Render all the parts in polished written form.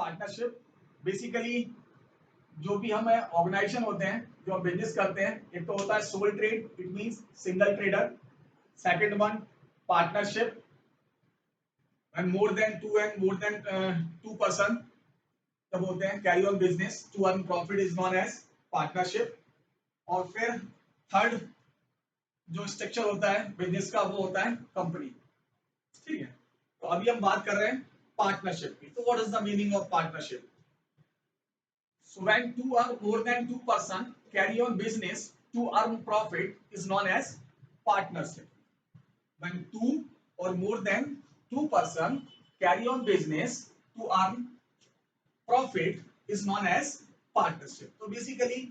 Partnership basically जो भी हम ऑर्गेनाइजेशन होते हैं, जो हम बिजनेस करते हैं, एक तो होता है sole trade, it means single trader. Second one partnership and more than two person तब होते हैं carry on business to earn profit is known as partnership. और फिर थर्ड जो स्ट्रक्चर होता है बिजनेस का वो होता है कंपनी। ठीक है, तो अभी हम बात कर रहे हैं पार्टनरशिप की। तो what is the meaning of partnership? So when two or more than two person carry on business to earn profit is known as partnership. When two or more than two person carry on business to earn profit is known as partnership. तो basically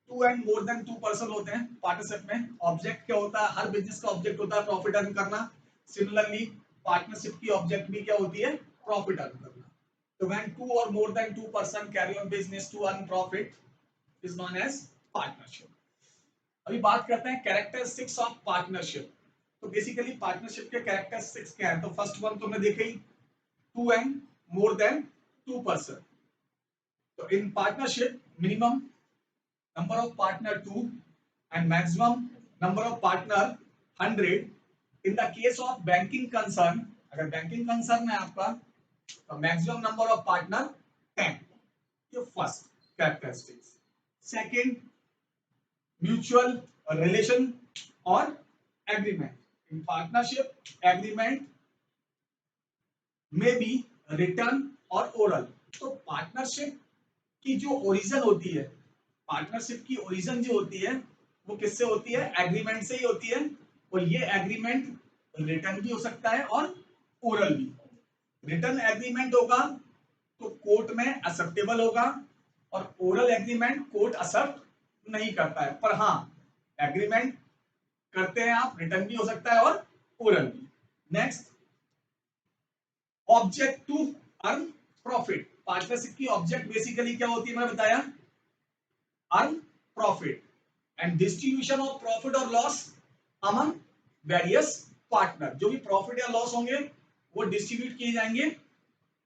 two and more than two person होते हैं partnership में। Object क्या होता है? हर business का object होता है प्रॉफिट अर्न करना। सिमिलरली पार्टनरशिप की ऑब्जेक्ट भी क्या होती है? प्रॉफिट अर्न करना। तो when two or more than two person carry on business to earn profit is known as partnership. अभी बात करते हैं कैरेक्टरिस्टिक्स ऑफ पार्टनरशिप। तो बेसिकली पार्टनरशिप के कैरेक्टरिस्टिक्स क्या है? तो फर्स्ट वन तुमने देखी, two and more than two person. तो in partnership minimum number of partner 2 and maximum number of partner 100. In the case of banking concern, अगर banking concern है आपका तो maximum number of partner 10. ये first characteristics. Second, mutual relation or agreement. In partnership, agreement may be written or oral. तो partnership की जो origin होती है, पार्टनरशिप की ओरिजिन जो होती है वो किससे होती है? एग्रीमेंट से ही होती है। और ये एग्रीमेंट रिटन भी हो सकता है और ओरल भी। रिटन एग्रीमेंट होगा तो कोर्ट में एक्सेप्टेबल होगा और ओरल एग्रीमेंट कोर्ट एक्सेप्ट नहीं करता है। पर हाँ, एग्रीमेंट करते हैं आप, रिटन भी हो सकता है और ओरल भी। Next, object to earn profit. Partnership की ऑब्जेक्ट बेसिकली क्या होती है? मैंने बताया, earn profit and distribution of profit or loss among various partner। जो भी प्रॉफिट या लॉस होंगे वो डिस्ट्रीब्यूट किए जाएंगे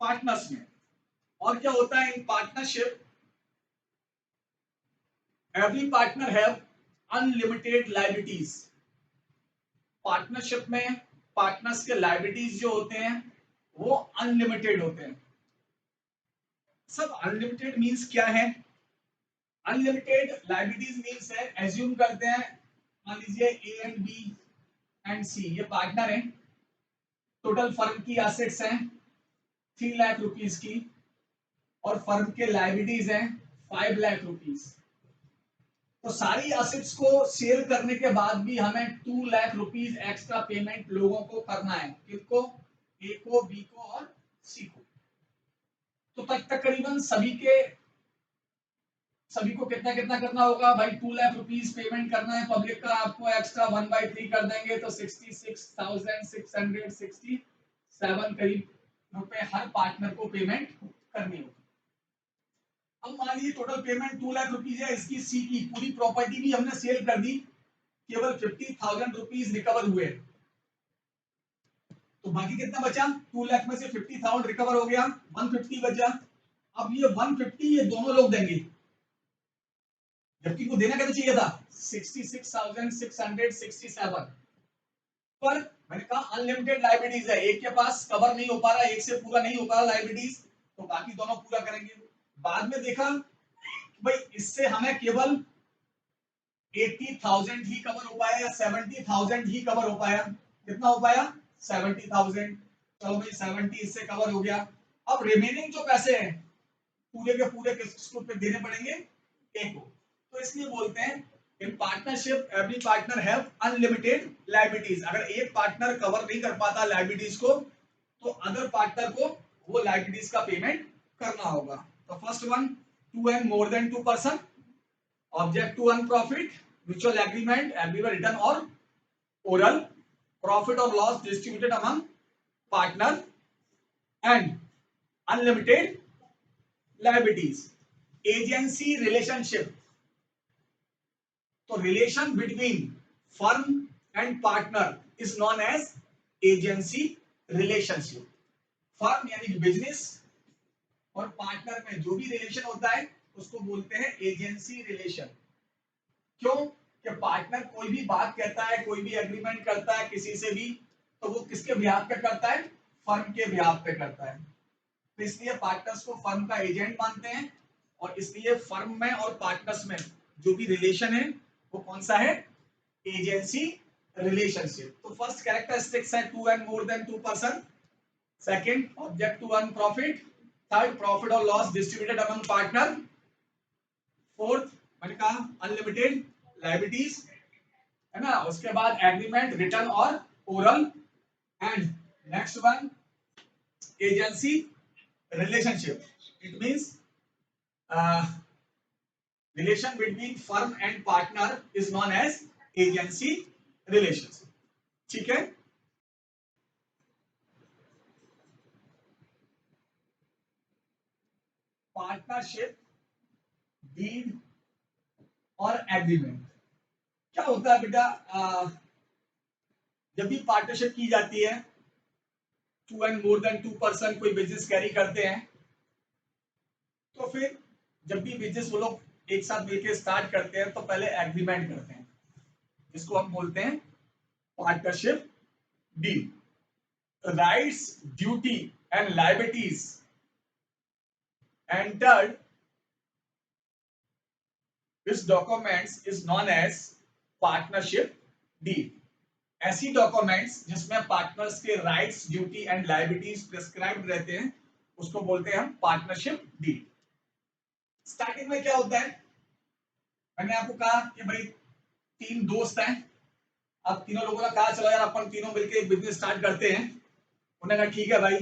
पार्टनर्स में। और क्या होता है in partnership? Every partner have unlimited liabilities. Partnership में पार्टनर्स के लायबिलिटीज जो होते हैं वो अनलिमिटेड होते हैं। सब अनलिमिटेड मींस क्या है? अनलिमिटेड लायबिलिटीज मींस है, एज्यूम करते हैं, मान लीजिए ए एंड बी एंड सी ये पार्टनर हैं। टोटल फर्म की एसेट्स हैं 3 लाख रुपीस की और फर्म के लायबिलिटीज हैं 5 लाख रुपीस। तो सारी एसेट्स को सेल करने के बाद भी हमें 2 लाख रुपीस एक्स्ट्रा पेमेंट लोगों को करना है। किसको? ए को, बी को और सी को। तो तकरीबन सभी को कितना कितना करना होगा भाई? 2 लाख रुपीस पेमेंट करना है। पब्लिक का आपको एक्स्ट्रा 1/3 कर देंगे तो 66,667 करीब रुपए हर पार्टनर को पेमेंट करनी होगी। अब मान लीजिए टोटल पेमेंट 2 लाख रुपीस है, इसकी सी की पूरी प्रॉपर्टी भी हमने सेल कर दी, केवल 50,000 रुपीस रिकवर हुए। तो बाकी कितना बचा? 2 लाख में से 50,000 रिकवर हो गया, 150 बचा। अब ये 150 ये दोनों लोग देंगे, जबकि को देना कितना चाहिए था? 66,667। पर मैंने कहा अनलिमिटेड लायबिलिटीज है, एक के पास कवर नहीं हो पा रहा, एक से पूरा नहीं हो पा रहा लायबिलिटीज, तो बाकी दोनों पूरा करेंगे। बाद में देखा भाई इससे हमें केवल 80,000 ही कवर हो पाया या 70,000 ही कवर हो पाया। कितना हो पाया? 70,000। चलो भाई 70 इससे कवर हो गया। अब रिमेनिंग जो पैसे हैं पूरे के पूरे किसको पे देने पड़ेंगे? एक को। तो इसलिए बोलते हैं in partnership every partner have unlimited liabilities. अगर एक पार्टनर कवर नहीं कर पाता लायबिलिटीज को तो अदर पार्टनर को वो लायबिलिटीज का पेमेंट करना होगा। तो first one, two and more than two person, object to earn profit, mutual agreement everywhere written और ओरल, प्रॉफिट और loss distributed among partner and unlimited liabilities. Agency relationship. तो relation between firm and partner is known as agency relationship. Firm यानी कि business और partner में जो भी relation होता है उसको बोलते हैं एजेंसी रिलेशन। क्यों? कि पार्टनर कोई भी बात कहता है, कोई भी एग्रीमेंट करता है किसी से भी, तो वो किसके बिहाफ पे करता है? फर्म के बिहाफ पे करता है। तो इसलिए पार्टनर्स को फर्म का एजेंट मानते हैं, और इसलिए फर्म में और पार्टनर्स में जो भी रिलेशन है वो कौन सा है? Agency relationship. तो फर्स्ट कैरेक्टरिस्टिक्स है two and more than two person, second object to earn profit, third profit और loss distributed among partner, fourth मैंने कहा अनलिमिटेड लायबिलिटीज, है ना, उसके बाद एग्रीमेंट रिटर्न और oral, and next one agency relationship. It means relation between firm and partner is known as agency relationship। ठीक है। पार्टनरशिप, डीड और एग्रीमेंट क्या होता है बेटा? जब भी पार्टनरशिप की जाती है, two and more than two person कोई बिजनेस कैरी करते हैं, तो फिर जब भी बिजनेस वो लोग एक साथ मिलकर स्टार्ट करते हैं तो पहले एग्रीमेंट करते हैं, जिसको हम बोलते हैं partnership deed. Rights, duty and liabilities entered this documents is known as partnership deed। ऐसी डॉक्यूमेंट्स जिसमें पार्टनर्स के rights, duty and liabilities prescribed रहते हैं उसको बोलते हैं हम पार्टनरशिप डीड। स्टार्टिंग में क्या होता है? मैंने आपको कहा कि भाई तीन दोस्त हैं, अब तीनों लोगों ने कहा चलो यार अपन तीनों मिलकर एक बिजनेस स्टार्ट करते हैं। उन्होंने कहा ठीक है भाई।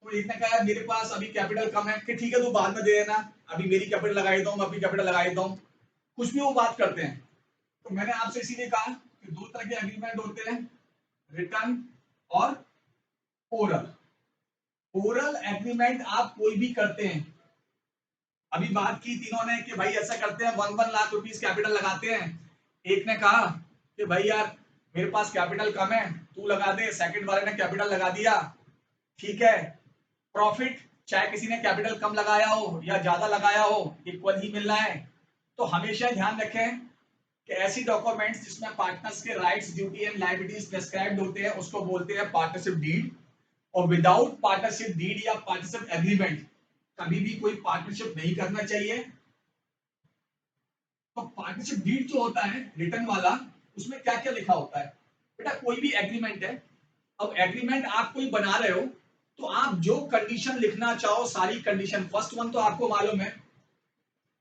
तो एक ने कहा मेरे पास अभी कैपिटल कम है, कि ठीक है तू बाद में दे देना, अभी मेरी कैपिटल लगा देता हूँ, मैं अपनी कैपिटल लगा देता हूँ। कुछ भी वो बात करते हैं। तो मैंने आपसे इसीलिए कहा कि दो तरह के एग्रीमेंट होते हैं, रिटर्न और ओरल। ओरल एग्रीमेंट आप कोई भी करते हैं, अभी बात की तीनों ने कि भाई ऐसा करते हैं 1 लाख रुपीस कैपिटल लगाते हैं। एक ने कहा कि भाई यार मेरे पास कैपिटल कम है, तू लगा दे। सेकंड वाले ने कैपिटल लगा दिया, ठीक है। प्रॉफिट चाहे किसी ने कैपिटल कम लगाया हो या ज्यादा लगाया हो, इक्वल ही मिलना है। तो हमेशा ध्यान रखें कि ऐसी डॉक्यूमेंट्स जिसमें पार्टनर्स के rights, duty and liabilities prescribed होते हैं उसको बोलते हैं पार्टनरशिप डीड। और विदाउट पार्टनरशिप डीड या पार्टनरशिप एग्रीमेंट कभी भी कोई पार्टनरशिप नहीं करना चाहिए। तो पार्टनरशिप डीड जो होता है रिटर्न वाला, उसमें क्या क्या लिखा होता है? बेटा कोई भी एग्रीमेंट है, अब एग्रीमेंट आप कोई बना रहे हो तो आप जो कंडीशन लिखना चाहो सारी कंडीशन, फर्स्ट वन तो आपको मालूम है,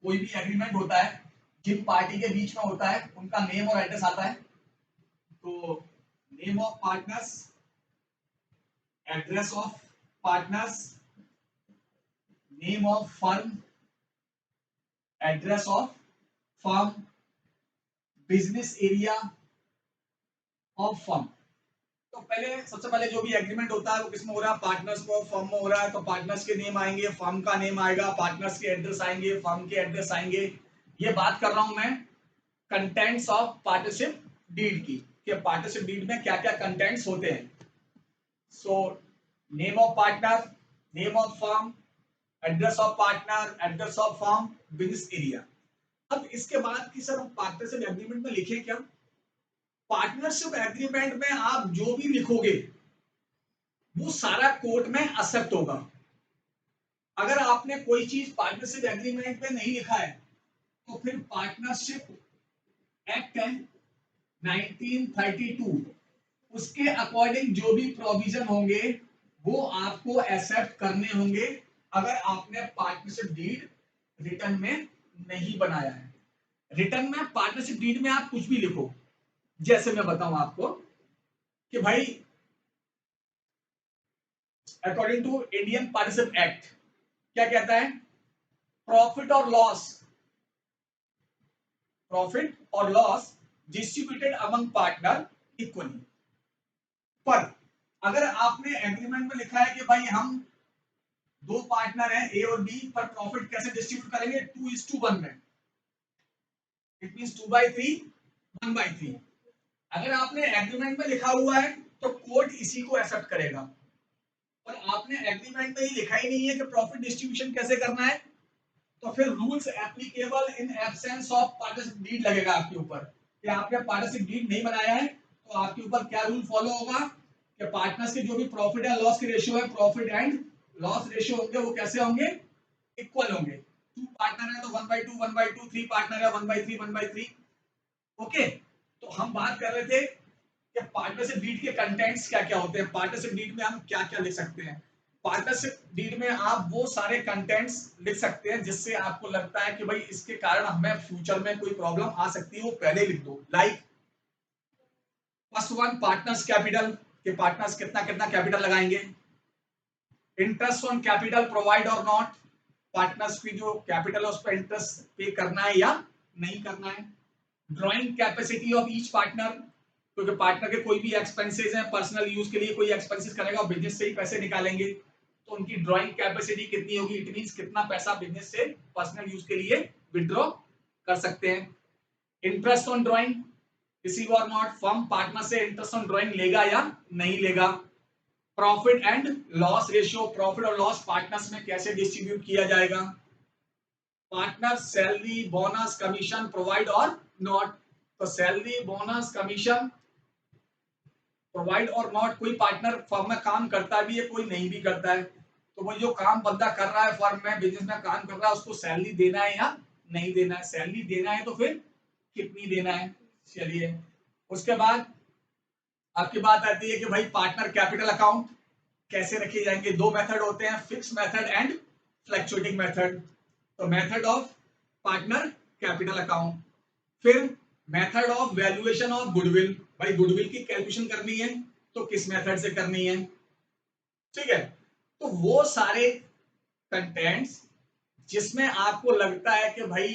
कोई भी एग्रीमेंट होता है जिन पार्टी के बीच में होता है उनका नेम और एड्रेस आता है। तो name of partners, address of partners, name of firm, address of firm, business area of firm. तो पहले सबसे पहले जो भी एग्रीमेंट होता है वो किसमें हो रहा है? पार्टनर्स को फर्म में हो रहा है। तो पार्टनर्स के नेम आएंगे, फर्म का नेम आएगा, पार्टनर्स के एड्रेस आएंगे, फर्म के एड्रेस आएंगे। ये बात कर रहा हूं मैं कंटेंट्स ऑफ पार्टनरशिप डीड की, कि पार्टनरशिप डीड में क्या क्या कंटेंट्स होते हैं। So name of partner, name of firm, address of partner, address of firm, business area. अब इसके बाद की सर पार्टनरशिप एग्रीमेंट में लिखे क्या? पार्टनरशिप एग्रीमेंट में आप जो भी लिखोगे वो सारा कोर्ट में एक्सेप्ट होगा। अगर आपने कोई चीज पार्टनरशिप एग्रीमेंट में नहीं लिखा है तो फिर पार्टनरशिप एक्ट है 1932, उसके अकॉर्डिंग जो भी प्रोविजन होंगे वो आपको एक्सेप्ट करने होंगे, अगर आपने पार्टनरशिप डीड रिटर्न में नहीं बनाया है। रिटर्न में पार्टनरशिप डीड में आप कुछ भी लिखो, जैसे मैं बताऊं आपको कि भाई according to Indian partnership act क्या कहता है? प्रॉफिट और लॉस, प्रॉफिट और loss distributed among partner equally. पर अगर आपने एग्रीमेंट में लिखा है कि भाई हम दो पार्टनर हैं ए और बी, पर प्रॉफिट कैसे डिस्ट्रीब्यूट करेंगे? 2:1 में, इट मींस 2/3 1/3। अगर आपने एग्रीमेंट में लिखा हुआ है तो कोर्ट इसी को एक्सेप्ट करेगा। और आपने एग्रीमेंट में ही लिखा ही नहीं है कि प्रॉफिट डिस्ट्रीब्यूशन कैसे करना है, तो फिर rules applicable in absence of partnership deed लगेगा आपके ऊपर कि आपने पार्टनरशिप डीड नहीं बनाया है, तो आपके ऊपर क्या रूल फॉलो होगा कि पार्टनर्स के जो भी प्रॉफिट एंड लॉस के रेशियो है, प्रॉफिट एंड लॉस रेशियो होंगे वो कैसे होंगे, इक्वल होंगे। टू पार्टनर है तो 1/2 1/2, थ्री पार्टनर है 1/3 1/3। ओके, तो हम बात कर रहे थे कि पार्टनरशिप डीड के कंटेंट्स क्या क्या होते हैं, पार्टनरशिप डीड में हम क्या क्या लिख सकते हैं। पार्टनरशिप डीड में आप वो सारे कंटेंट्स लिख सकते हैं जिससे आपको लगता है कि भाई इसके कारण हमें फ्यूचर में कोई प्रॉब्लम आ सकती है, वो पहले लिख दो। Like first one, partners capital, के पार्टनर्स कितना कितना कैपिटल लगाएंगे। इंटरेस्ट ऑन कैपिटल प्रोवाइड और नॉट, पार्टनर्स की जो कैपिटल है उस पर इंटरेस्ट पे करना है या नहीं करना है। Drawing capacity of each partner, क्योंकि पार्टनर के कोई भी एक्सपेंसेस हैं पर्सनल यूज के लिए, कोई एक्सपेंसेस करेगा और बिजनेस से ही पैसे निकालेंगे, तो उनकी ड्राइंग कैपेसिटी कितनी होगी, इट मींस कितना पैसा बिजनेस से पर्सनल यूज के लिए विड्रॉ कर सकते हैं। इंटरेस्ट ऑन ड्राइंग, रिसीव और नॉट, फर्म पार्टनर से इंटरेस्ट ऑन ड्राइंग लेगा या नहीं लेगा। Profit and loss ratio, profit और लॉस पार्टनर्स में कैसे डिस्ट्रीब्यूट किया जाएगा। Partner salary bonus commission provide और नॉट, तो सैलरी बोनस कमीशन प्रोवाइड और नॉट, कोई पार्टनर फर्म में काम करता भी है कोई नहीं भी करता है, तो वो जो काम बंदा कर रहा है फर्म में बिजनेस में काम कर रहा है उसको सैलरी देना है या नहीं देना है, सैलरी देना है तो फिर कितनी देना है। चलिए, उसके बाद आपकी बात आती है कि भाई पार्टनर कैपिटल अकाउंट कैसे रखे जाएंगे। दो मेथड होते हैं, fix method and fluctuating method. तो method of partner capital account, फिर method of valuation of goodwill, भाई गुडविल की कैलकुलेशन करनी है तो किस मेथड से करनी है। ठीक है, तो वो सारे कंटेंट्स जिसमें आपको लगता है कि भाई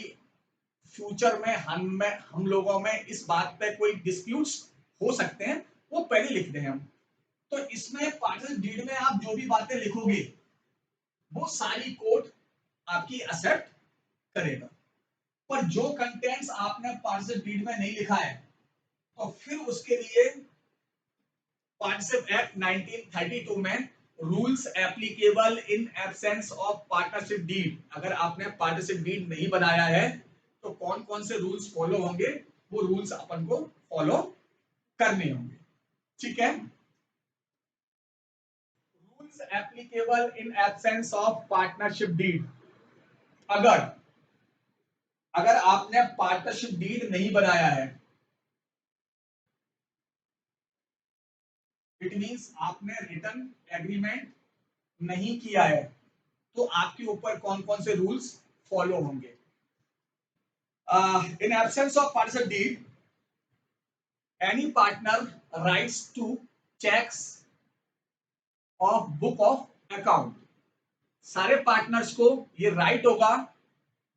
फ्यूचर में हम लोगों में इस बात पे कोई डिस्प्यूट्स हो सकते हैं, वो पहले लिख दें हम। तो इसमें पार्टनर डीड में आप जो भी बातें लिखोगे वो सारी कोर्ट आपकी एक्सेप्ट करेगा। पर जो कंटेंट्स आपने पार्टनरशिप डीड में नहीं लिखा है तो फिर उसके लिए पार्टनरशिप एक्ट 1932 में rules applicable in absence of partnership deed, अगर आपने पार्टनरशिप डीड नहीं बनाया है तो कौन कौन से रूल्स फॉलो होंगे, वो रूल्स अपन को फॉलो करने होंगे। ठीक है, rules applicable in absence of partnership deed, अगर अगर आपने पार्टनरशिप डीड नहीं बनाया है, इट मींस आपने रिटर्न एग्रीमेंट नहीं किया है, तो आपके ऊपर कौन कौन से रूल्स फॉलो होंगे। In absence of partnership deed, any partner rights to checks of book of account, सारे पार्टनर्स को ये राइट होगा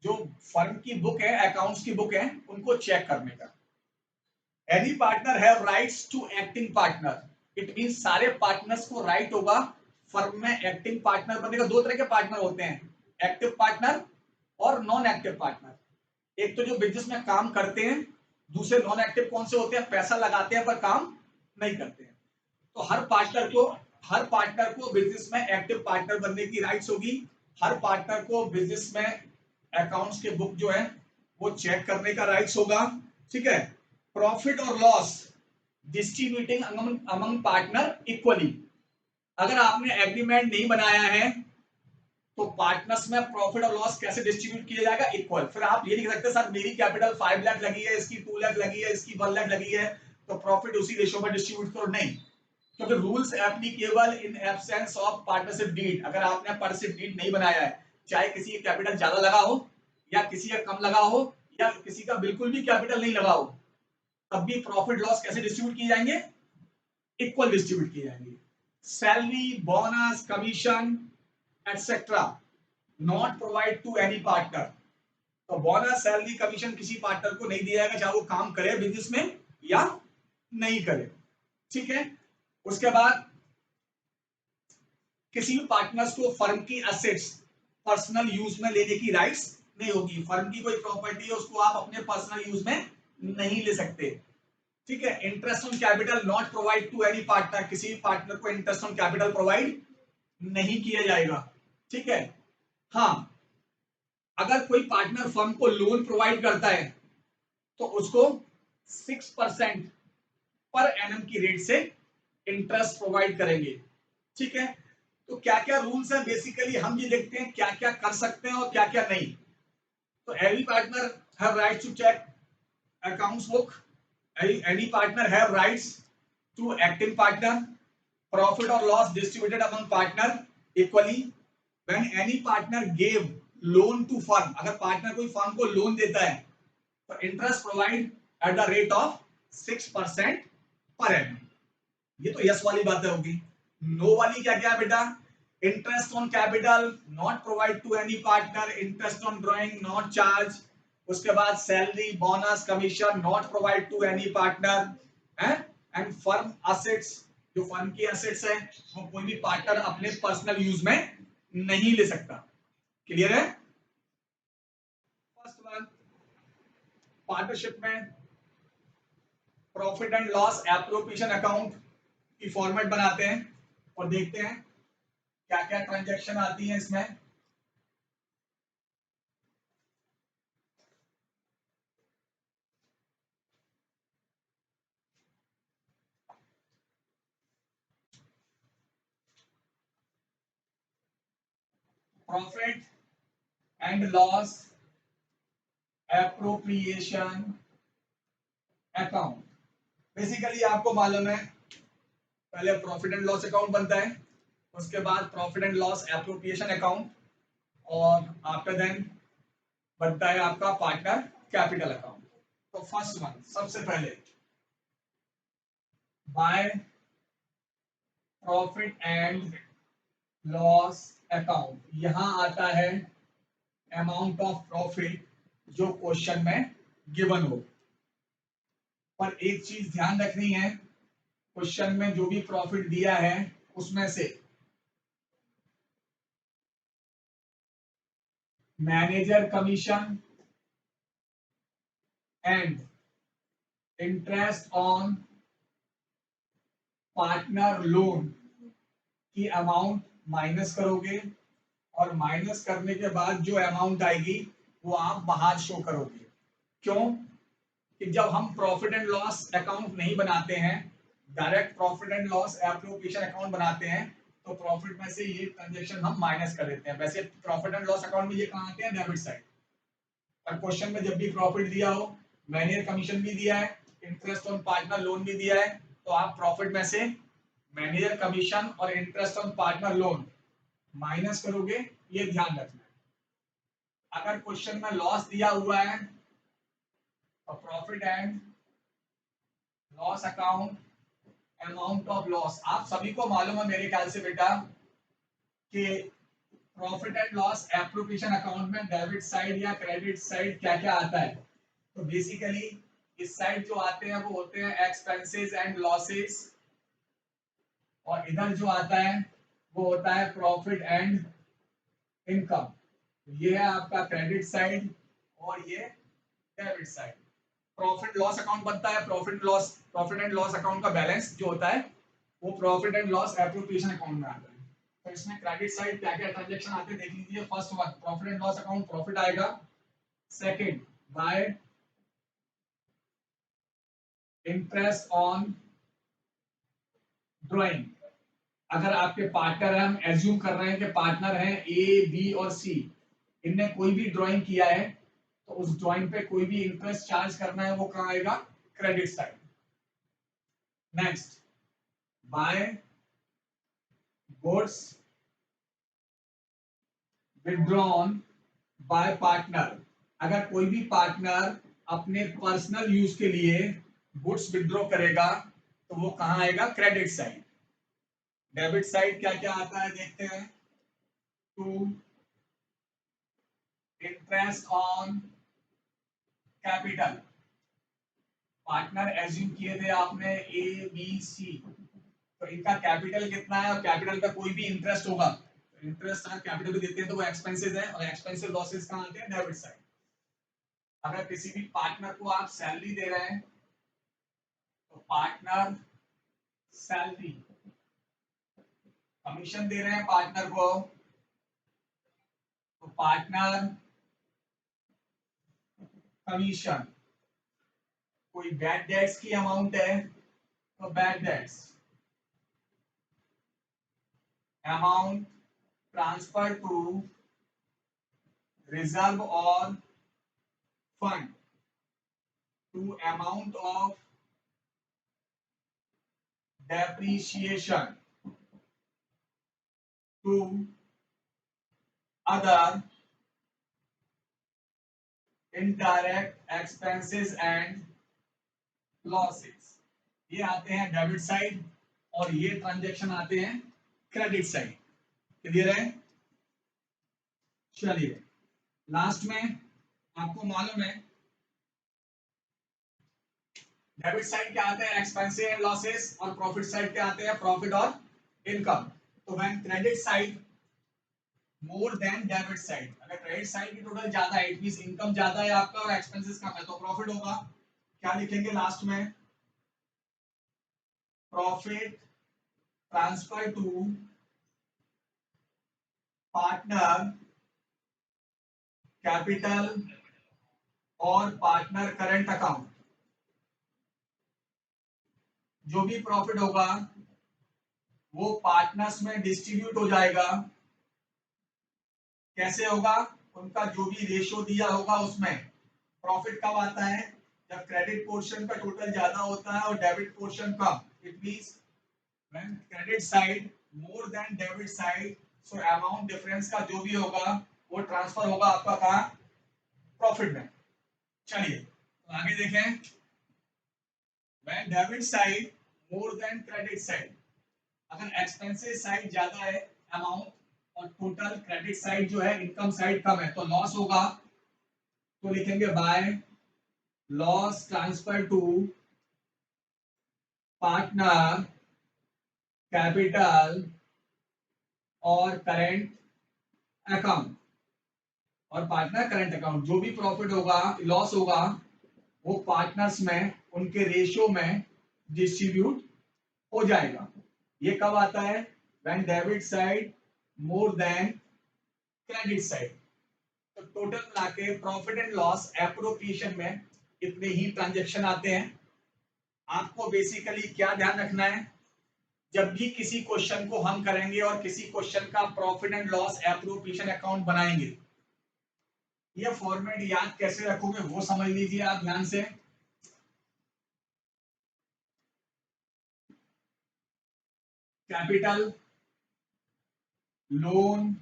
जो फर्म की बुक है, अकाउंट्स की बुक है, उनको चेक करने का। Any partner have rights to acting partner, it means सारे पार्टनर्स को राइट होगा फर्म में एक्टिंग पार्टनर बनने का। दो तरह के पार्टनर होते हैं, एक्टिव पार्टनर और नॉन एक्टिव पार्टनर। एक तो जो बिजनेस में काम करते हैं, दूसरे नॉन एक्टिव कौन से होते हैं, पैसा लगाते हैं पर काम नहीं करते हैं। तो हर पार्टनर को बिजनेस में एक्टिव पार्टनर बनने की राइट्स होगी। हर पार्टनर को बिजनेस में अकाउंट्स के बुक जो है वो चेक करने का राइट्स होगा। ठीक है, प्रॉफिट और loss distributing among partner equally, अगर आपने एग्रीमेंट नहीं बनाया है तो पार्टनर्स में प्रॉफिट और लॉस कैसे डिस्ट्रीब्यूट किया जाएगा, इक्वल। फिर आप ये लिख सकते हैं सर मेरी कैपिटल 5 लाख लगी है, इसकी 2 लाख लगी है, इसकी 1 लाख लगी है, तो प्रॉफिट उसी रेशियो में डिस्ट्रीब्यूट करो, नहीं, क्योंकि rules applicable in absence of partnership deed, अगर आपने पार्टनरशिप डीड नहीं बनाया है, चाहे किसी का कैपिटल ज्यादा लगा हो या किसी का कम लगा हो या किसी का बिल्कुल भी कैपिटल नहीं लगा हो, तब भी प्रॉफिट लॉस कैसे डिस्ट्रीब्यूट किए जाएंगे, इक्वल डिस्ट्रीब्यूट किए जाएंगे। Salary bonus commission etcetera not provide to any partner, तो बोनस सैलरी कमीशन किसी पार्टनर को नहीं दिया जाएगा चाहे वो काम करे बिजनेस में या नहीं करे। ठीक है, उसके बाद किसी भी पार्टनर्स को फर्म की एसेट्स पर्सनल यूज में लेने की राइट्स नहीं होगी। फर्म की कोई प्रॉपर्टी है उसको आप अपने पर्सनल यूज में नहीं ले सकते। ठीक है, interest on capital not provide to any partner, किसी भी पार्टनर को इंटरेस्ट ऑन कैपिटल प्रोवाइड नहीं किया जाएगा, ठीक है। हाँ, अगर कोई पार्टनर फर्म को लोन प्रोवाइड करता है तो उसको 6% पर एनम की रेट से इंटरेस्ट प्रोवाइड करेंगे, ठीक है। तो क्या क्या रूल्स हैं, बेसिकली हम ये देखते हैं क्या क्या कर सकते हैं और क्या क्या नहीं। तो every partner have right to check accounts book, any partner have rights to acting partner, profit और loss distributed among partner equally, when any partner gave loan to firm, अगर पार्टनर कोई फर्म को लोन देता है तो interest provide at the rate of 6% per annum. ये तो yes वाली बातें होगी। नो वाली क्या क्या है बेटा, interest on capital not provide to any partner, interest on drawing not charge, उसके बाद salary bonus commission not provide to any partner है, एंड फर्म असेट्स, जो फर्म की असेट्स है वो कोई भी पार्टनर अपने पर्सनल यूज में नहीं ले सकता। क्लियर है। फर्स्ट वन, पार्टनरशिप में profit and loss appropriation account की फॉर्मेट बनाते हैं और देखते हैं क्या क्या ट्रांजैक्शन आती है इसमें। Profit and loss appropriation account, basically आपको मालूम है पहले प्रॉफिट एंड लॉस अकाउंट बनता है, उसके बाद profit and loss appropriation account, और आफ्टर देन बनता है आपका पार्टनर कैपिटल अकाउंट। तो फर्स्ट वन, सबसे पहले by profit and loss account, यहां आता है अमाउंट ऑफ प्रॉफिट जो क्वेश्चन में गिवन हो। पर एक चीज ध्यान रखनी है, क्वेश्चन में जो भी प्रॉफिट दिया है उसमें से manager commission and interest on partner loan की अमाउंट माइनस करोगे, और माइनस करने के बाद जो अमाउंट आएगी वो आप बाहर शो करोगे। क्यों कि जब हम प्रॉफिट एंड लॉस अकाउंट नहीं बनाते हैं, direct profit and loss appropriation account बनाते हैं, तो प्रॉफिट में से ये ट्रांजैक्शन हम माइनस कर देते हैं। वैसे प्रॉफिट एंड लॉस अकाउंट में ये कहां आते हैं, डेबिट साइड। और क्वेश्चन में जब भी प्रॉफिट दिया हो, मैनेजर कमीशन भी दिया है, इंटरेस्ट ऑन पार्टनर लोन भी दिया है, तो आप प्रॉफिट में से मैनेजर कमीशन और interest on partner loan minus करोगे, ये ध्यान रखना है। अगर क्वेश्चन में लॉस दिया हुआ है तो profit and loss account, amount of loss, आप सभी को मालूम है मेरे ख्याल से बेटा कि profit and loss appropriation account में डेबिट साइड या क्रेडिट साइड क्या क्या आता है। तो बेसिकली इस साइड जो आते हैं वो होते हैं एक्सपेंसेस एंड लॉसेस, और इधर जो आता है वो होता है प्रॉफिट एंड इनकम। ये है आपका क्रेडिट साइड और ये debit side. Profit loss account बनता है, प्रॉफिट एंड लॉस अकाउंट का बैलेंस जो होता है वो profit and loss appropriation account में आता है। तो इसमें क्रेडिट साइड क्या क्या ट्रांजैक्शन आते हैं देख लीजिए। First one, profit and loss account, profit आएगा। Second, by interest on drawing, अगर आपके पार्टनर है, हम एज्यूम कर रहे हैं कि पार्टनर हैं ए बी और सी, इनने कोई भी ड्राइंग किया है तो उस ड्राइंग पे कोई भी इंटरेस्ट चार्ज करना है वो कहां आएगा, credit side. Next, by goods withdrawn by partner, अगर कोई भी पार्टनर अपने पर्सनल यूज के लिए गुड्स विथड्रॉ करेगा तो वो कहां आएगा, क्रेडिट साइड। डेबिट साइड क्या क्या आता है देखते हैं। To interest on capital, partner assume किए थे आपने ए बी सी, तो इनका कैपिटल कितना है और कैपिटल पे कोई भी इंटरेस्ट होगा, इंटरेस्ट अगर कैपिटल पे देते हैं तो वो एक्सपेंसेस है, और एक्सपेंसिव लॉसेस कहां आते हैं, डेबिट साइड। अगर किसी भी पार्टनर को आप सैलरी दे रहे हैं तो पार्टनर सैलरी कमीशन दे रहे हैं पार्टनर को, तो पार्टनर कमीशन, कोई बैड डेट्स की अमाउंट है तो bad debts amount transfer to reserve और fund to amount of depreciation to other indirect expenses and losses। ये आते हैं डेबिट साइड और ये ट्रांजैक्शन आते हैं क्रेडिट साइड। क्लियर है? चलिए लास्ट में आपको मालूम है डेबिट साइड क्या आते हैं, एक्सपेंसेस एंड लॉसेस, और प्रॉफिट साइड क्या आते हैं, प्रॉफिट और इनकम। तो when credit side more than debit side, अगर क्रेडिट साइड की टोटल ज्यादा है, इट मींस इनकम ज्यादा है आपका और एक्सपेंसेस कम है, तो प्रॉफिट होगा। क्या लिखेंगे लास्ट में, profit transfer to partner capital और पार्टनर करंट अकाउंट। जो भी प्रॉफिट होगा वो पार्टनर्स में डिस्ट्रीब्यूट हो जाएगा। कैसे होगा, उनका जो भी रेशियो दिया होगा उसमें। प्रॉफिट कब आता है, जब क्रेडिट पोर्शन का टोटल ज्यादा होता है और debit portion come. It means when credit side more than debit side, so amount difference का जो भी होगा वो ट्रांसफर होगा आपका कहां, प्रॉफिट में। चलिए तो आगे देखें, when debit side more than credit side, अगर एक्सपेंसेस साइड ज्यादा है अमाउंट और टोटल क्रेडिट साइड जो है इनकम साइड कम है, तो लॉस होगा। तो लिखेंगे by loss transfer to partner capital और करंट अकाउंट। और पार्टनर करंट अकाउंट, जो भी प्रॉफिट होगा लॉस होगा वो पार्टनर्स में उनके रेशियो में डिस्ट्रीब्यूट हो जाएगा। ये कब आता है, when debit side more than credit side. तो टोटल मिला के प्रॉफिट एंड लॉस एप्रोप्रिएशन में इतने ही ट्रांजैक्शन आते हैं। आपको बेसिकली क्या ध्यान रखना है, जब भी किसी क्वेश्चन को हम करेंगे और किसी क्वेश्चन का profit and loss appropriation account बनाएंगे, ये फॉर्मेट याद कैसे रखोगे वो समझ लीजिए आप ध्यान से। कैपिटल, लोन,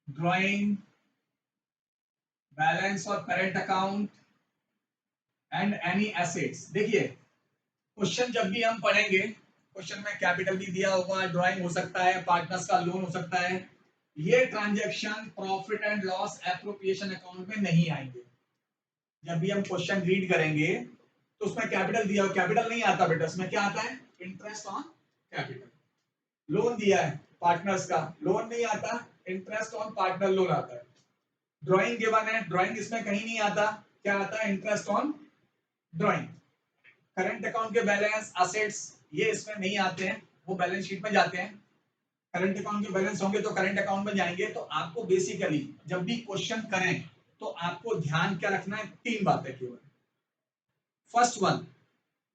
ड्राइंग, बैलेंस और current account and any assets. देखिए क्वेश्चन जब भी हम पढ़ेंगे, क्वेश्चन में कैपिटल भी दिया होगा, ड्राइंग हो सकता है, पार्टनर्स का लोन हो सकता है, ये transaction profit and loss appropriation account में नहीं आएंगे। जब भी हम क्वेश्चन रीड करेंगे तो उसमें कैपिटल दिया हो, कैपिटल नहीं आता बेटा, उसमें क्या आता है, इंटरेस्ट ऑन कैपिटल। लोन दिया है पार्टनर्स का, लोन नहीं आता, इंटरेस्ट ऑन पार्टनर लोन आता है। ड्राइंग गिवन है, ड्राइंग इसमें कहीं नहीं आता, क्या आता है, interest on drawing. Current account के बैलेंस, असेट्स, ये इसमें नहीं आते हैं, वो बैलेंस शीट में जाते हैं। करंट अकाउंट के बैलेंस होंगे तो करंट अकाउंट में जाएंगे। तो आपको बेसिकली जब भी क्वेश्चन करें तो आपको ध्यान क्या रखना है, तीन बातें केवल। फर्स्ट वन,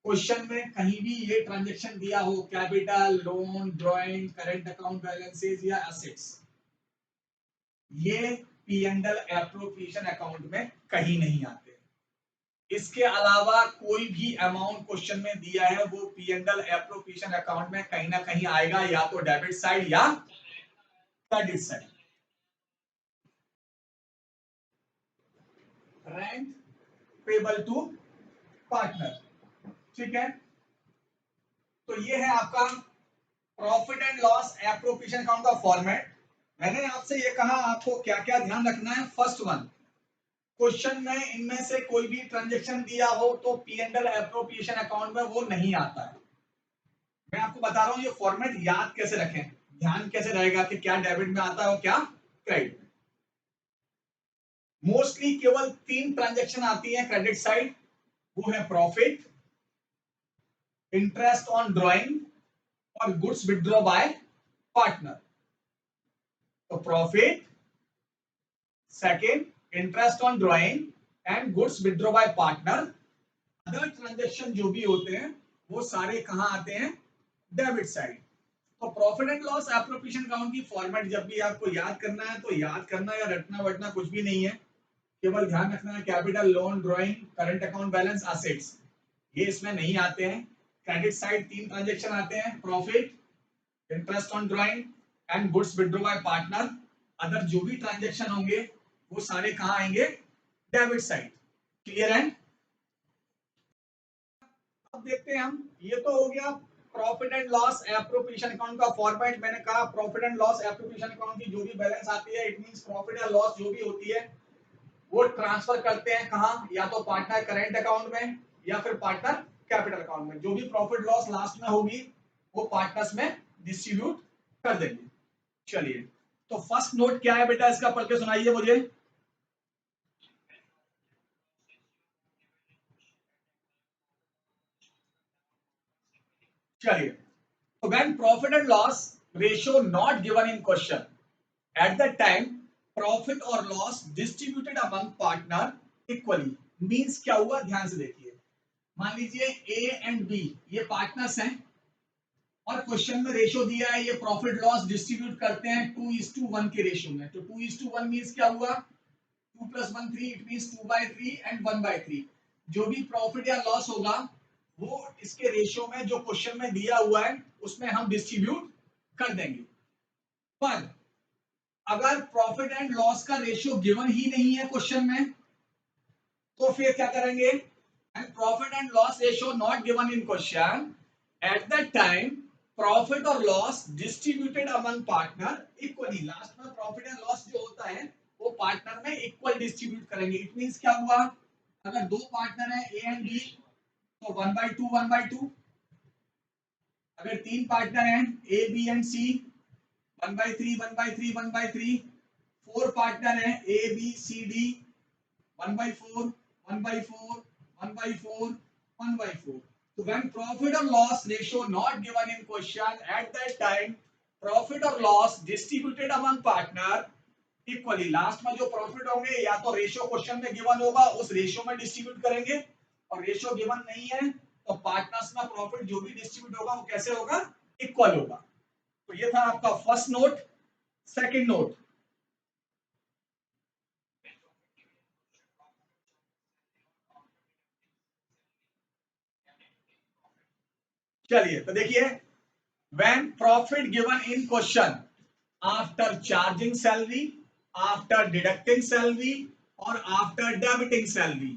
क्वेश्चन में कहीं भी ये ट्रांजैक्शन दिया हो, capital, loan, drawing, current account balances या एसेट्स, ये P and L appropriation account में कहीं नहीं आते। इसके अलावा कोई भी अमाउंट क्वेश्चन में दिया है वो P and L appropriation account में कहीं ना कहीं आएगा, या तो डेबिट साइड या credit side. Rent payable to partner, ठीक है। तो ये है आपका profit and loss appropriation account का फॉर्मेट। मैंने आपसे ये कहा आपको क्या क्या ध्यान रखना है। फर्स्ट वन, क्वेश्चन में इनमें से कोई भी ट्रांजैक्शन दिया हो तो P and L appropriation account में वो नहीं आता है। मैं आपको बता रहा हूं ये फॉर्मेट याद कैसे रखें, ध्यान कैसे रहेगा कि क्या डेबिट में आता है और क्या क्रेडिट में। मोस्टली केवल तीन ट्रांजैक्शन आती है क्रेडिट साइड, वो है प्रॉफिट, इंटरेस्ट ऑन ड्राइंग और गुड्स विड्रॉ बाय पार्टनर। तो profit, second interest on drawing and goods withdraw bye partner. Other transaction जो भी होते हैं वो सारे कहाँ आते हैं, डेबिट साइड। तो profit and loss appropriation account की फॉर्मेट जब भी आपको याद करना है तो याद करना या रटना वटना कुछ भी नहीं है, केवल ध्यान रखना है capital, loan, drawing, current account balance, assets, ये इसमें नहीं आते हैं। क्रेडिट साइड तीन ट्रांजेक्शन आते हैं, profit, interest on drawing and goods withdraw bye partner. Other जो भी ट्रांजेक्शन होंगे वो सारे कहाँ आएंगे, डेबिट साइड। क्लियर है? अब देखते हैं हम, ये तो हो गया profit and loss appropriation account का फॉर्मेट। मैंने कहा profit and loss appropriation account की जो भी बैलेंस आती है, इट मींस प्रॉफिट या लॉस जो भी होती है वो ट्रांसफर करते हैं कहाँ, या तो पार्टनर करेंट अकाउंट में या फिर पार्टनर कैपिटल अकाउंट में। जो भी प्रॉफिट लॉस लास्ट में होगी वो पार्टनर्स में डिस्ट्रीब्यूट कर देंगे। चलिए, तो फर्स्ट नोट क्या है बेटा, इसका पढ़ के सुनाइए मुझे। चलिए, तो when profit and loss ratio not given in question, at that time profit or loss distributed among partner equally, means क्या हुआ, ध्यान से देखिए। मान लीजिए ए एंड बी ये पार्टनर्स हैं और क्वेश्चन में रेशियो दिया है, ये प्रॉफिट लॉस डिस्ट्रीब्यूट करते हैं 2:1 के रेशियो में। तो 2:1 मीन्स क्या हुआ, 2 + 1 3, इट मीन्स 2/3 एंड 1/3। जो भी प्रॉफिट या लॉस होगा वो इसके रेशियो में जो क्वेश्चन में दिया हुआ है उसमें हम डिस्ट्रीब्यूट कर देंगे। पर अगर प्रॉफिट एंड लॉस का रेशियो गिवन ही नहीं है क्वेश्चन में तो फिर क्या करेंगे, and profit and loss ratio not given in question, at that time profit और loss distributed among partner equally. Last में प्रॉफिट एंड लॉस जो होता है वो पार्टनर में इक्वल डिस्ट्रीब्यूट करेंगे। इट मींस क्या हुआ, अगर दो पार्टनर है ए एंड बी तो 1/2 1/2। अगर तीन पार्टनर हैं A B and C 1/3 1/3 1/3। Four partner हैं A B C D 1/4 1/4 1/4 1/4। So when profit or loss ratio not given in question, at that time profit or loss distributed among partner equally। Last में जो profit होंगे या तो ratio question में given होगा उस ratio में डिस्ट्रीब्यूट करेंगे, और रेशियो गिवन नहीं है तो पार्टनर्स में प्रॉफिट जो भी डिस्ट्रीब्यूट होगा वो कैसे होगा, इक्वल होगा। तो ये था आपका फर्स्ट नोट। सेकंड नोट, चलिए तो देखिए, when profit given in question after charging salary, after deducting salary or after debiting salary,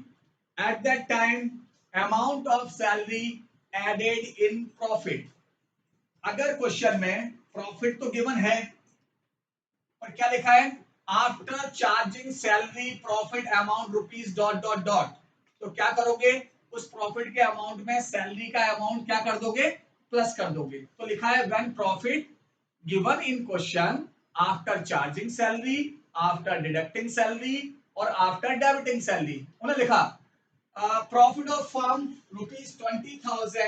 at that time amount of salary added in profit। अगर क्वेश्चन में प्रॉफिट तो गिवन है पर क्या लिखा है, after charging salary profit amount rupees dot dot dot, तो क्या करोगे, उस प्रॉफिट के अमाउंट में सैलरी का अमाउंट क्या कर दोगे, प्लस कर दोगे। तो लिखा है when profit given in question after charging salary, after deducting salary और आफ्टर डेबिटिंग सैलरी। उन्होंने लिखा profit of firm ₹20,000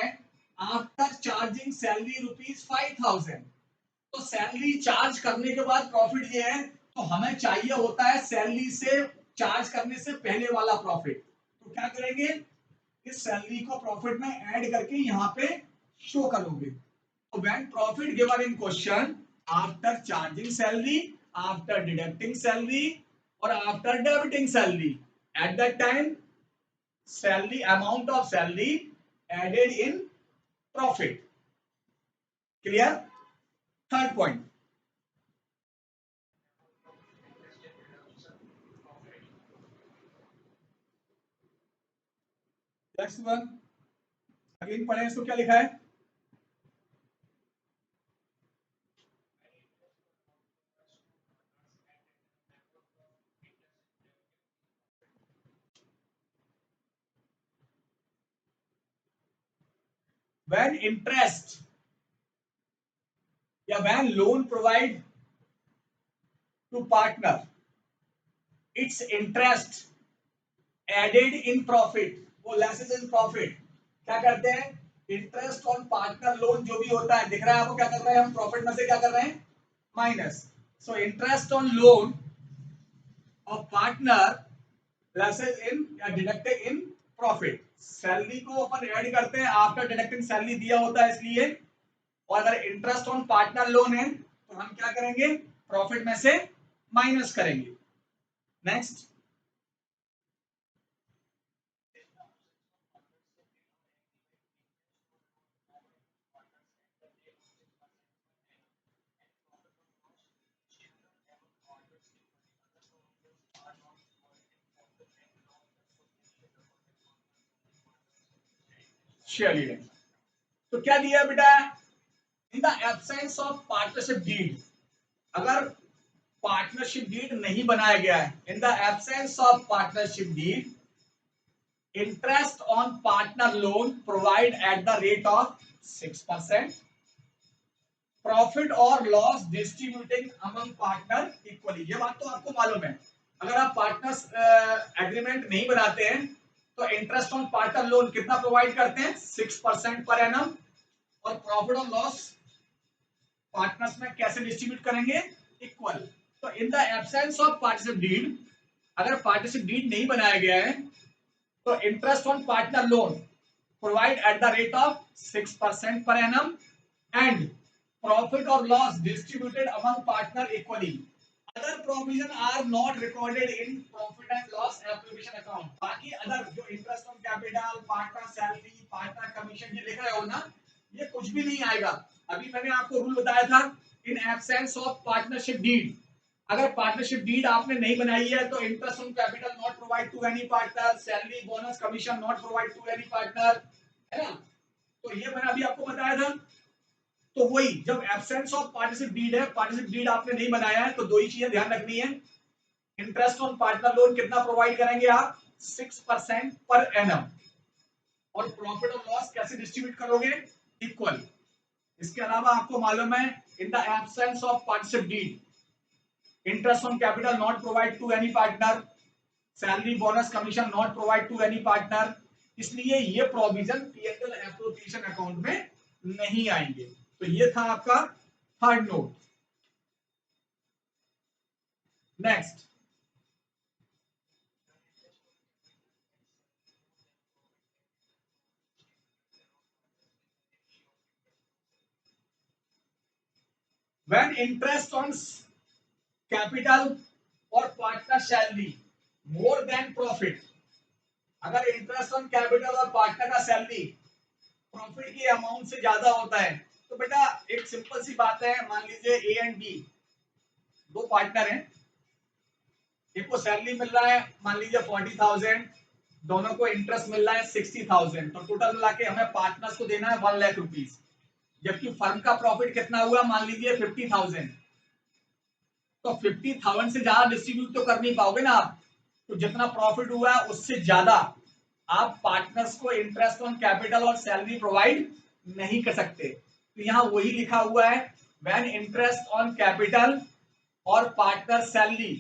after charging salary ₹5,000। तो सैलरी चार्ज करने के बाद प्रॉफिट ये है, तो हमें चाहिए होता है सैलरी से चार्ज करने से पहले वाला प्रॉफिट। तो क्या करेंगे, इस सैलरी को प्रॉफिट में ऐड करके यहाँ पे शो करोगे। तो when profit given in question after charging salary, after deducting salary और after debiting salary, at that time salary amount of salary added in profit. Clear? Third point, next one again पढ़े, इसको क्या लिखा है, when interest या when loan provide to partner, its interest added in profit, वो less in profit क्या करते हैं, इंटरेस्ट ऑन पार्टनर लोन जो भी होता है, दिख रहा है आपको क्या कर रहे हैं हम, प्रॉफिट में से क्या कर रहे हैं, minus. So interest on loan of partner lessees in या डिडक्टेड इन प्रॉफिट. सैलरी को अपन ऐड करते हैं, आफ्टर डिडक्टिंग सैलरी दिया होता है इसलिए. और अगर इंटरेस्ट ऑन पार्टनर लोन है तो हम क्या करेंगे, प्रॉफिट में से माइनस करेंगे. Next, share leading. तो क्या दिया है बेटा, in the absence of partnership deed, अगर पार्टनरशिप डीड नहीं बनाया गया है, in the absence of partnership deed, interest on partner loan provide at the rate of 6%, profit और loss distributing among partner equally. ये बात तो आपको मालूम है, अगर आप पार्टनर्स एग्रीमेंट नहीं बनाते हैं तो इंटरेस्ट ऑन पार्टनर लोन कितना प्रोवाइड करते हैं, 6% पर एनम. और प्रॉफिट और लॉस पार्टनर्स में कैसे डिस्ट्रीब्यूट करेंगे, इक्वल. तो in the absence of partnership deed, अगर पार्टनरशिप डीड नहीं बनाया गया है तो interest on partner loan provide at the rate of 6% per annum and profit और loss distributed among partner equally. Other provision are not recorded in profit and loss application account. बाकी other जो interest on capital, partner salary, partner commission ये लिख रहे हो ना, ये कुछ भी नहीं आएगा. अभी मैंने आपको रूल बताया था, in absence of partnership deed, अगर पार्टनरशिप डीड आपने नहीं बनाई है तो interest on capital not provide to any partner, salary bonus commission not provide to any partner, है ना. तो ये मैंने अभी आपको बताया था. तो वही, जब एब्सेंस ऑफ पार्टनरशिप डीड है, पार्टनरशिप डीड आपने नहीं बनाया है, तो दो ही चीजें ध्यान रखनी है. इंटरेस्ट ऑन पार्टनर लोन कितना प्रोवाइड करेंगे आप, 6% पर एनम. और प्रॉफिट और लॉस कैसे डिस्ट्रीब्यूट करोगे, इक्वल. इसके अलावा आपको मालूम है, in the absence of partnership deed, interest on capital not provide to any partner, salary bonus commission not provide to any partner. इसलिए ये प्रोविजन पीएनएल एप्रोप्रिएशन अकाउंट में नहीं आएंगे. तो ये था आपका third note. Next, when interest on capital और partner salary more than profit, अगर इंटरेस्ट ऑन कैपिटल और पार्टनर का सैलरी प्रॉफिट के अमाउंट से ज्यादा होता है, तो बेटा एक सिंपल सी बात है, मान लीजिए ए एंड बी दो पार्टनर हैं, एक को सैलरी मिल रहा है मान लीजिए 40,000, दोनों को इंटरेस्ट मिल रहा है 60,000, तो टोटल मिला के हमें पार्टनर्स को देना है 1 लाख रुपीज. जबकि फर्म का प्रॉफिट कितना हुआ, मान लीजिए 50,000, तो 50,000 से ज्यादा डिस्ट्रीब्यूट तो कर नहीं पाओगे ना आप. तो जितना प्रॉफिट हुआ है उससे ज्यादा आप पार्टनर्स को इंटरेस्ट ऑन कैपिटल और सैलरी प्रोवाइड नहीं कर सकते. तो यहाँ वही लिखा हुआ है, व्हेन इंटरेस्ट ऑन कैपिटल और partner salary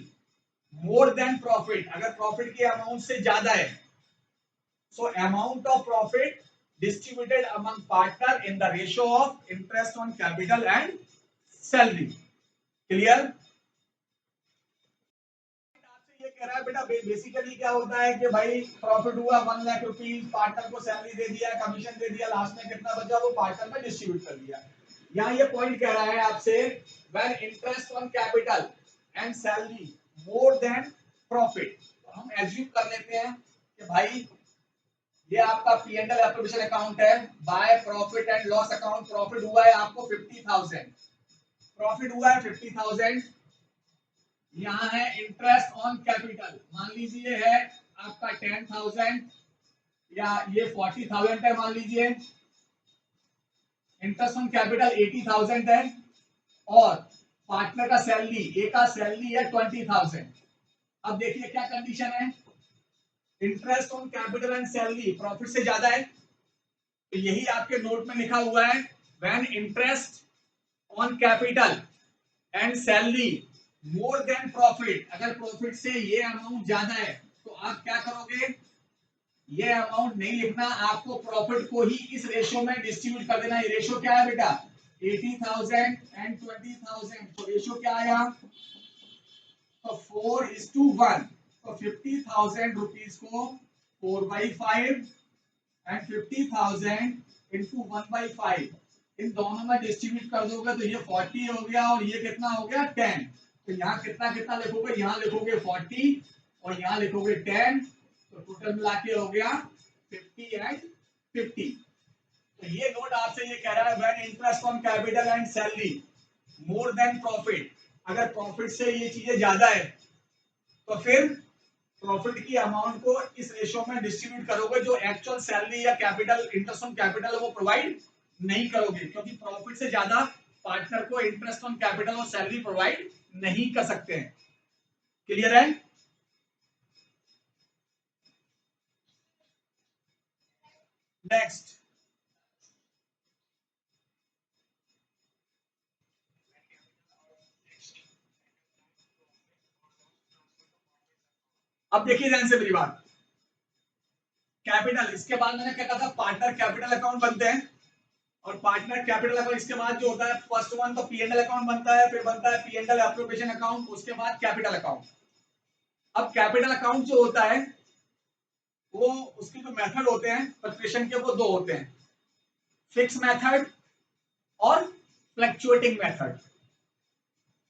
more than profit, अगर प्रॉफिट के अमाउंट से ज्यादा है, so amount of profit distributed among partner in the ratio of interest on capital and salary. Clear? आपसे ये कह रहा है बेटा, बेसिकली क्या होता है कि भाई प्रॉफिट हुआ 1 लाख रुपीज, पार्टनर को सैलरी दे दिया, कमीशन दे दिया, लास्ट में कितना बचा वो पार्टनर में डिस्ट्रीब्यूट कर दिया. यहाँ ये पॉइंट कह रहा है आपसे, when interest on capital and salary more than profit, हम एज्यूम कर लेते हैं कि भाई ये आपका पीएनएल एप्रोप्रिएशन अकाउंट है, by profit and loss account. Profit हुआ है आपको 50,000, प्रॉफिट हुआ है 50,000. यहाँ है इंटरेस्ट ऑन कैपिटल, मान लीजिए है आपका 10,000 या ये 40,000 है मान लीजिए. इंटरेस्ट ऑन कैपिटल 80,000 है और पार्टनर का सैलरी, एक का सैलरी है 20,000. अब देखिए क्या कंडीशन है, interest on capital and salary profit से ज्यादा है, तो यही आपके नोट में लिखा हुआ है, when interest on capital and salary more than profit, अगर प्रॉफिट से ये अमाउंट ज्यादा है तो आप क्या करोगे, ये अमाउंट नहीं लिखना, आपको प्रॉफिट को ही इस रेशियो में डिस्ट्रीब्यूट कर देना। ये रेशियो क्या है बेटा, 80,000 एंड 20,000। तो रेशियो क्या आया, तो 4:1। तो 50,000 रुपीज को 4/5 एंड 50,000 इंटू 1/5 इन दोनों में डिस्ट्रीब्यूट कर दोगे तो ये 40 हो गया और ये कितना हो गया 10। तो यहाँ कितना कितना लिखोगे, यहाँ लिखोगे 40 और यहाँ लिखोगे 10। तो टोटल मिला के हो गया 50 एंड 50। तो ये नोट आपसे ये कह रहा है when interest on capital and salary more than profit, अगर प्रॉफिट से ये चीजें ज्यादा है तो फिर प्रॉफिट की अमाउंट को इस रेशियो में डिस्ट्रीब्यूट करोगे, जो एक्चुअल सैलरी या कैपिटल इंटरेस्ट ऑन कैपिटल है वो प्रोवाइड नहीं करोगे, क्योंकि प्रॉफिट से ज्यादा पार्टनर को इंटरेस्ट ऑन कैपिटल और सैलरी प्रोवाइड नहीं कर सकते हैं। क्लियर है? नेक्स्ट, अब देखिए ध्यान से मेरी बात। कैपिटल, इसके बाद मैंने क्या कहा था, पार्टनर कैपिटल अकाउंट बनते हैं और पार्टनर कैपिटल अकाउंट इसके बाद जो होता है फर्स्ट वन तो पी&एल अकाउंट बनता है, फिर बनता है पी&एल एप्रोप्रिएशन अकाउंट, उसके बाद कैपिटल अकाउंट। अब कैपिटल अकाउंट जो होता है वो उसके जो मेथड होते हैं प्रिपरेशन के वो दो होते हैं, फिक्स मेथड और फ्लक्चुएटिंग मेथड।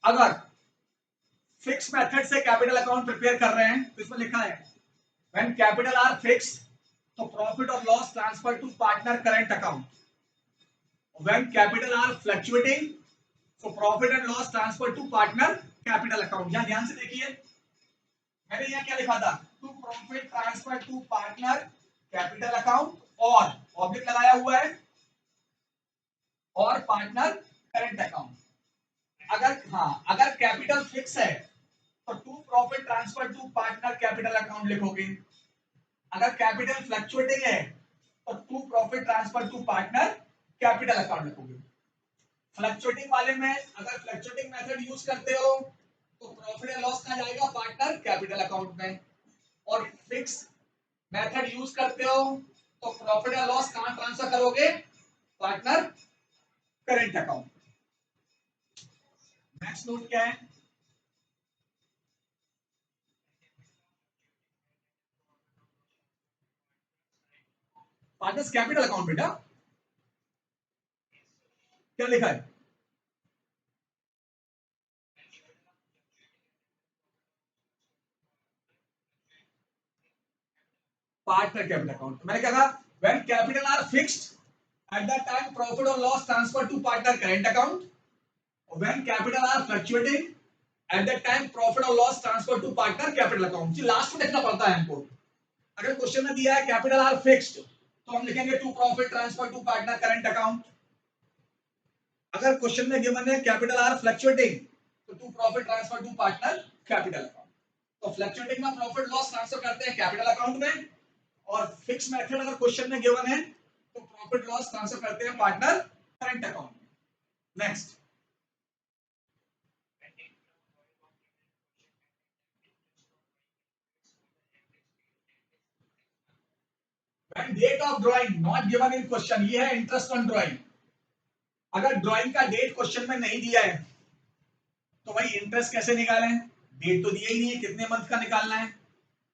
अगर फिक्स मेथड से कैपिटल अकाउंट प्रिपेयर कर रहे हैं तो इसमें लिखा है व्हेन कैपिटल आर फिक्स्ड तो प्रॉफिट और loss transfer to partner current account, when capital are fluctuating तो profit and loss transfer to partner capital account. यहां ध्यान से देखिए, मैंने यहाँ क्या लिखा था, to profit transfer to partner capital account और ऑब्जेक्ट लगाया हुआ है और पार्टनर करंट अकाउंट। अगर हाँ, अगर कैपिटल फिक्स है तो to profit transfer to partner capital account लिखोगे। अगर कैपिटल फ्लक्चुएटिंग है तो to profit transfer to partner capital account लिखोगे। फ्लक्चुएटिंग वाले में अगर फ्लक्चुएटिंग मेथड यूज करते हो तो प्रॉफिट एंड लॉस कहाँ जाएगा, पार्टनर कैपिटल अकाउंट में। और फिक्स मेथड यूज करते हो तो प्रॉफिट एंड लॉस कहाँ ट्रांसफर करोगे, partner current account. Next note क्या है, पार्टनर्स कैपिटल अकाउंट बेटा क्या लिखा है, पार्टनर कैपिटल अकाउंट। मैंने क्या कहा, when capital are fixed at that time profit और loss transfer to partner current account, when capital are fluctuating at that time profit और loss transfer to partner capital account. जी last में देखना पड़ता है हमको। अगर क्वेश्चन में दिया है कैपिटल आर फिक्स्ड तो हम लिखेंगे to profit transfer to partner current account. अगर क्वेश्चन में गिवन है कैपिटल आर फ्लक्चुएटिंग तो to profit transfer to partner capital account. तो फ्लक्चुएटिंग में प्रॉफिट लॉस ट्रांसफर करते हैं कैपिटल अकाउंट में, और फिक्स मेथड अगर क्वेश्चन में गिवन है तो प्रॉफिट लॉस ट्रांसफर करते हैं पार्टनर करंट अकाउंट में। Next, when date of drawing not given in question, ये है इंटरेस्ट ऑन ड्राइंग। अगर ड्राइंग का डेट क्वेश्चन में नहीं दिया है तो भाई इंटरेस्ट कैसे निकालें, डेट तो दिया ही नहीं है, कितने मंथ का निकालना है।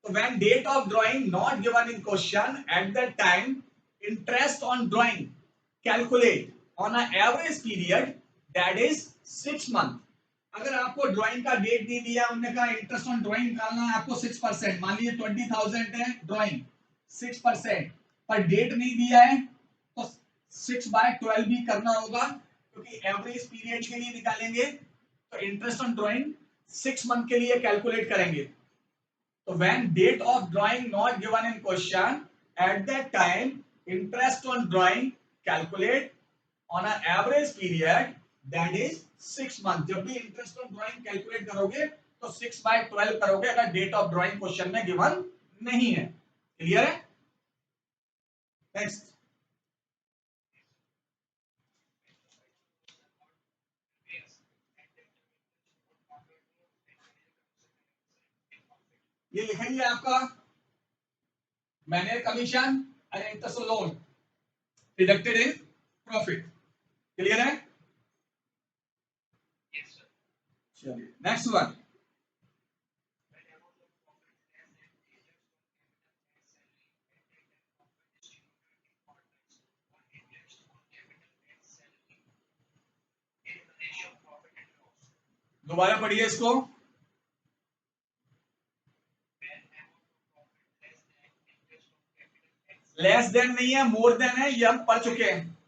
तो when date of drawing not given in question, at that time interest on drawing calculate on an average period that is 6 month। अगर आपको ड्राइंग का डेट नहीं दिया, उन्होंने कहा इंटरेस्ट ऑन ड्राइंग निकालना है आपको 6%, मान लीजिए 20,000 है ड्राइंग 6%, पर डेट नहीं दिया है तो 6/12 भी करना होगा, क्योंकि एवरेज पीरियड के लिए निकालेंगे तो इंटरेस्ट ऑन ड्राइंग 6 मंथ के लिए कैलकुलेट करेंगे। So when date of drawing not given in question, at that time interest on drawing calculate on an average period that is 6 month। जब भी interest on drawing calculate करोगे तो 6/12 करोगे अगर date of drawing question में given नहीं है। Clear है? नेक्स्ट, ये लिखेंगे आपका मैंने commission and interest loan deducted in profit. Clear है? चलिए नेक्स्ट वन। दोबारा पढ़िए इसको। लेस देन नहीं है, मोर देन है, ये हम पढ़ चुके हैं।